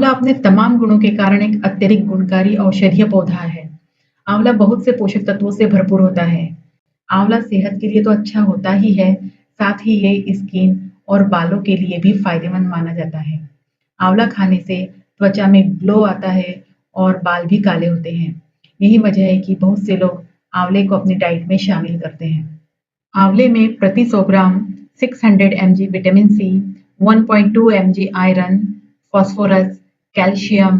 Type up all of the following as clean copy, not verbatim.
आंवला अपने तमाम गुणों के कारण एक अत्यधिक गुणकारी औषधीय पौधा है। आंवला बहुत से पोषक तत्वों से भरपूर होता है। आंवला सेहत के लिए तो अच्छा होता ही है, साथ ही ये स्किन और बालों के लिए भी फायदेमंद माना जाता है। आंवला खाने से त्वचा में ग्लो आता है और बाल भी काले होते हैं। यही वजह है कि बहुत से लोग आंवले को अपनी डाइट में शामिल करते हैं। आंवले में प्रति 100 gram 600 mg vitamin C, 1.2 mg iron, phosphorus, calcium,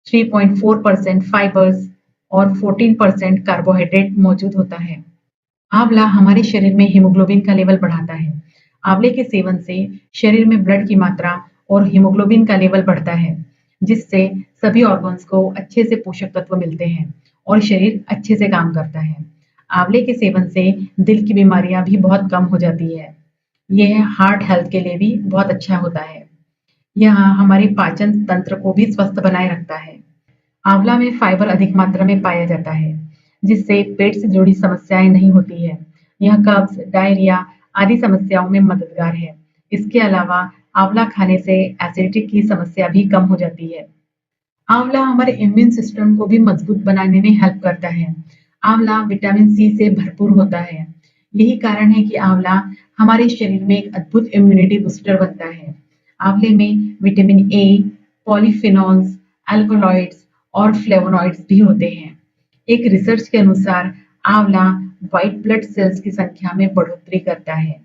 3.4% fibres और 14% कार्बोहाइड्रेट मौजूद होता है। आंवला हमारे शरीर में हीमोग्लोबिन का लेवल बढ़ाता है। आंवले के सेवन से शरीर में ब्लड की मात्रा और हीमोग्लोबिन का लेवल बढ़ता है, जिससे सभी ऑर्गन्स को अच्छे से पोषक तत्व मिलते हैं और शरीर अच्छे से काम करता है। आंवले के सेवन से दिल की बीमारियां भी बहुत कम हो जाती है। यह हार्ट हेल्थ के लिए भी बहुत अच्छा होता है। यह हमारे पाचन तंत्र को भी स्वस्थ बनाए रखता है। आंवला में फाइबर अधिक मात्रा में पाया जाता है, जिससे पेट से जुड़ी समस्याएं नहीं होती है। यह कब्ज, डायरिया आदि समस्याओं में मददगार है। इसके अलावा आंवला खाने से एसिडिटी की समस्या भी कम हो जाती है। आंवला हमारे इम्यून सिस्टम को भी मजबूत बनाने में हेल्प करता है। आंवला विटामिन सी से भरपूर होता है। यही कारण है कि आंवला हमारे शरीर में एक अद्भुत इम्यूनिटी बूस्टर बनता है। आंवले में विटामिन ए, पॉलीफिनॉल्स, अल्कलॉइड्स और फ्लेवोनॉइड्स भी होते हैं। एक रिसर्च के अनुसार आंवला व्हाइट ब्लड सेल्स की संख्या में बढ़ोतरी करता है,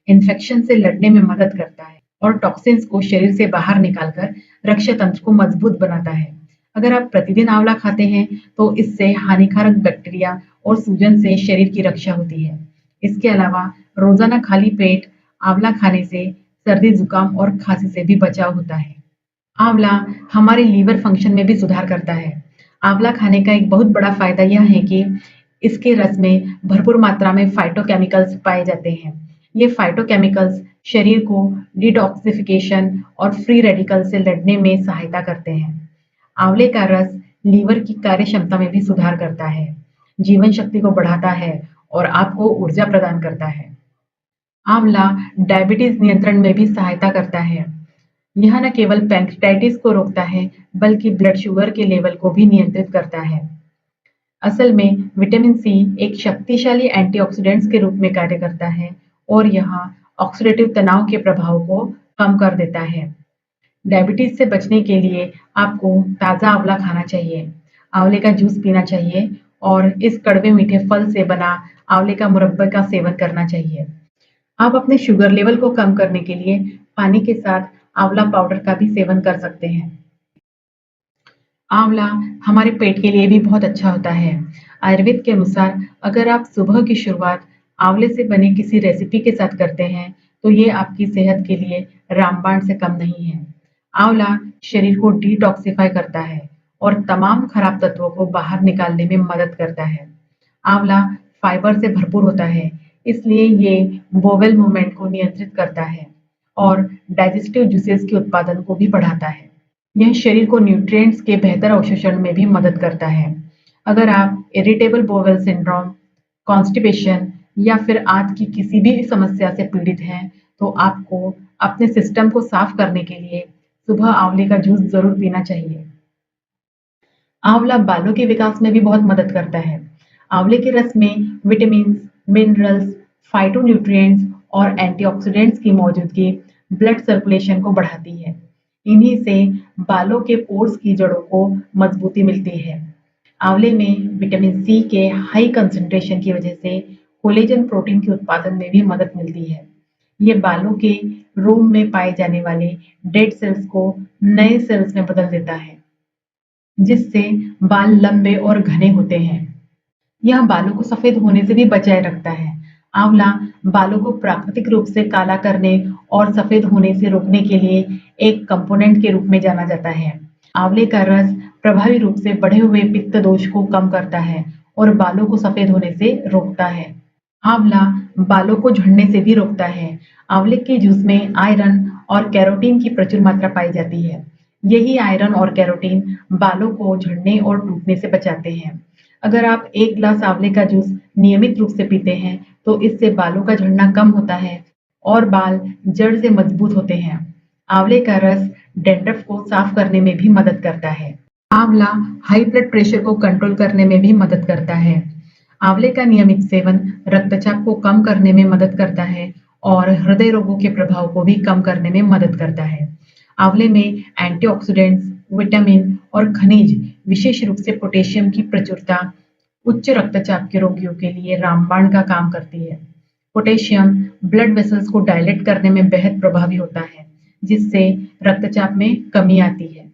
इन्फेक्शन से लड़ने में मदद करता है और टॉक्सिन्स को शरीर से बाहर निकालकर रक्षा तंत्र को मजबूत बनाता है। अगर आप प्रतिदिन आंवला खाते हैं तो इससे हानिकारक बैक्टीरिया और सूजन से शरीर की रक्षा होती है। इसके अलावा रोजाना खाली पेट आंवला खाने से सर्दी, जुकाम और खांसी से भी बचाव होता है। आंवला हमारे लीवर फंक्शन में भी सुधार करता है। आंवला खाने का एक बहुत बड़ा फायदा यह है कि इसके रस में भरपूर मात्रा में फाइटोकेमिकल्स पाए जाते हैं। ये फाइटोकेमिकल्स शरीर को डिटॉक्सिफिकेशन और फ्री रेडिकल से लड़ने में सहायता करते हैं। आंवले का रस लीवर की कार्य क्षमता में भी सुधार करता है, जीवन शक्ति को बढ़ाता है और आपको ऊर्जा प्रदान करता है। आंवला डायबिटीज नियंत्रण में भी सहायता करता है। यह न केवल पैंक्रियाटाइटिस को रोकता है, बल्कि ब्लड शुगर के लेवल को भी नियंत्रित करता है। असल में विटामिन सी एक शक्तिशाली एंटीऑक्सीडेंट्स के रूप में कार्य करता है और यह ऑक्सीडेटिव तनाव के प्रभाव को कम कर देता है। डायबिटीज से बचने के लिए आपको ताज़ा आंवला खाना चाहिए, आंवले का जूस पीना चाहिए और इस कड़वे मीठे फल से बना आंवले का मुरब्बे का सेवन करना चाहिए। आप अपने शुगर लेवल को कम करने के लिए पानी के साथ आंवला पाउडर का भी सेवन कर सकते हैं। आंवला हमारे पेट के लिए भी बहुत अच्छा होता है। आयुर्वेद के अनुसार अगर आप सुबह की शुरुआत आंवले से बनी किसी रेसिपी के साथ करते हैं, तो ये आपकी सेहत के लिए रामबाण से कम नहीं है। आंवला शरीर को डिटॉक्सिफाई करता है और तमाम खराब तत्वों को बाहर निकालने में मदद करता है। आंवला फाइबर से भरपूर होता है, इसलिए ये बोवेल मूवमेंट को नियंत्रित करता है और डाइजेस्टिव जूसेस के उत्पादन को भी बढ़ाता है। यह शरीर को न्यूट्रिएंट्स के बेहतर अवशोषण में भी मदद करता है। अगर आप इरिटेबल बोवेल सिंड्रोम, कॉन्स्टिपेशन या फिर आंत की किसी भी समस्या से पीड़ित हैं, तो आपको अपने सिस्टम को साफ करने के लिए सुबह आंवले का जूस जरूर पीना चाहिए। आंवला बालों के विकास में भी बहुत मदद करता है। आंवले के रस में विटामिन, मिनरल्स, फाइटोन्यूट्रिएंट्स और एंटीऑक्सीडेंट्स की मौजूदगी ब्लड सर्कुलेशन को बढ़ाती है। इन्हीं से बालों के पोर्स की जड़ों को मजबूती मिलती है। आंवले में विटामिन सी के हाई कंसंट्रेशन की वजह से कोलेजन प्रोटीन के उत्पादन में भी मदद मिलती है। ये बालों के रूम में पाए जाने वाले डेड सेल्स को नए सेल्स में बदल देता है, जिससे बाल लंबे और घने होते हैं। यह बालों को सफेद होने से भी बचाए रखता है। आंवला बालों को प्राकृतिक रूप से काला करने और सफेद होने से रोकने के लिए एक कंपोनेंट के रूप में जाना जाता है। आंवले का रस प्रभावी रूप से बढ़े हुए पित्त दोष को कम करता है और बालों को सफेद होने से रोकता है। आंवला बालों को झड़ने से भी रोकता है। आंवले के जूस में आयरन और कैरोटीन की प्रचुर मात्रा पाई जाती है। यही आयरन और कैरोटीन बालों को झड़ने और टूटने से बचाते हैं। अगर आप 1 ग्लास आंवले का जूस नियमित रूप से पीते हैं, तो इससे बालों का झड़ना कम होता है और बाल जड़ से मजबूत होते हैं। आंवले का रस डैंड्रफ को साफ करने में भी मदद करता है। आंवला हाई ब्लड प्रेशर को कंट्रोल करने में भी मदद करता है। आंवले का नियमित सेवन रक्तचाप को कम करने में मदद करता है और हृदय रोगों के प्रभाव को भी कम करने में मदद करता है। आंवले में एंटीऑक्सीडेंट्स, विटामिन और खनिज, विशेष रूप से पोटेशियम की प्रचुरता उच्च रक्तचाप के रोगियों के लिए रामबाण का काम करती है। पोटेशियम ब्लड वेसल्स को डायलेट करने में बेहद प्रभावी होता है, जिससे रक्तचाप में कमी आती है।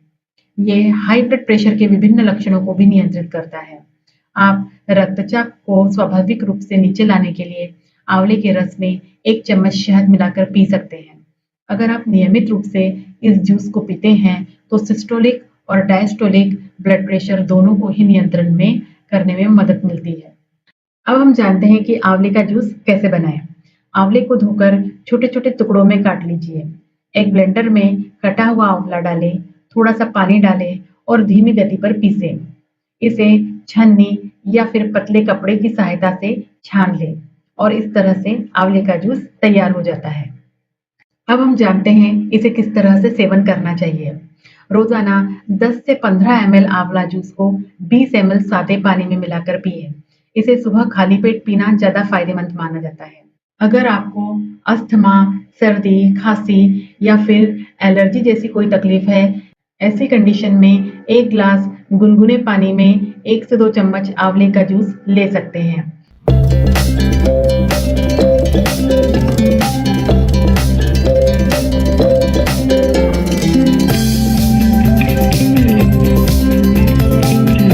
ये हाई ब्लड प्रेशर के विभिन्न लक्षणों को भी नियंत्रित करता है। आप रक्तचाप को स्वाभाविक रूप से नीचे लाने के लिए आंवले के रस में 1 चम्मच शहद मिलाकर पी सकते हैं। अगर आप नियमित रूप से इस जूस को पीते हैं, तो सिस्टोलिक और डायस्टोलिक ब्लड प्रेशर दोनों को ही नियंत्रण में करने में मदद मिलती है। अब हम जानते हैं कि आंवले का जूस कैसे बनाएं। आंवले को धोकर छोटे-छोटे टुकड़ों में काट लीजिए। एक ब्लेंडर में कटा हुआ आंवला डालें, थोड़ा सा पानी डालें और धीमी गति पर पीसें। इसे छन्नी या फिर पतले कपड़े की सहायता से छान लें और इस तरह से आंवले का जूस तैयार हो जाता है। अब हम जानते हैं इसे किस तरह से सेवन करना चाहिए। रोजाना 10 से 15 ml आंवला जूस को 20 ml सादे पानी में मिलाकर पिएं। इसे सुबह खाली पेट पीना ज्यादा फायदेमंद माना जाता है। अगर आपको अस्थमा, सर्दी, खांसी या फिर एलर्जी जैसी कोई तकलीफ है, ऐसी कंडीशन में 1 ग्लास गुनगुने पानी में 1 से 2 चम्मच आंवले का जूस ले सकते हैं।